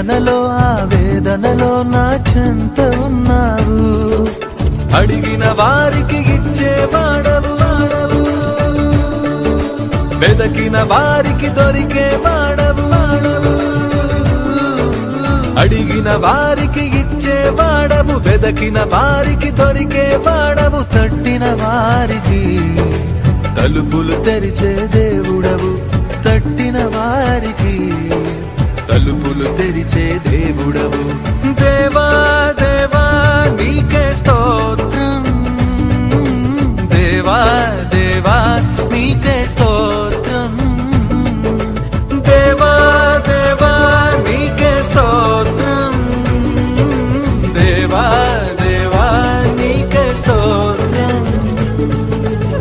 వేదనలో ఆవేదనలో నా చెంత ఉన్నావు. అడిగిన వారికి ఇచ్చేవాడవు, వెదకిన వారికి దొరికేవాడవు. అడిగిన వారికి ఇచ్చేవాడవు, వెదకిన వారికి దొరికేవాడవు. తట్టిన వారికి తలుపులు తెరిచే దేవుడవు, తట్టిన వారికి తలుపులు తెరిచే దేవుడవు. దేవా దేవా నీకే స్తోత్రం, దేవా దేవా నీకే స్తోత్రం.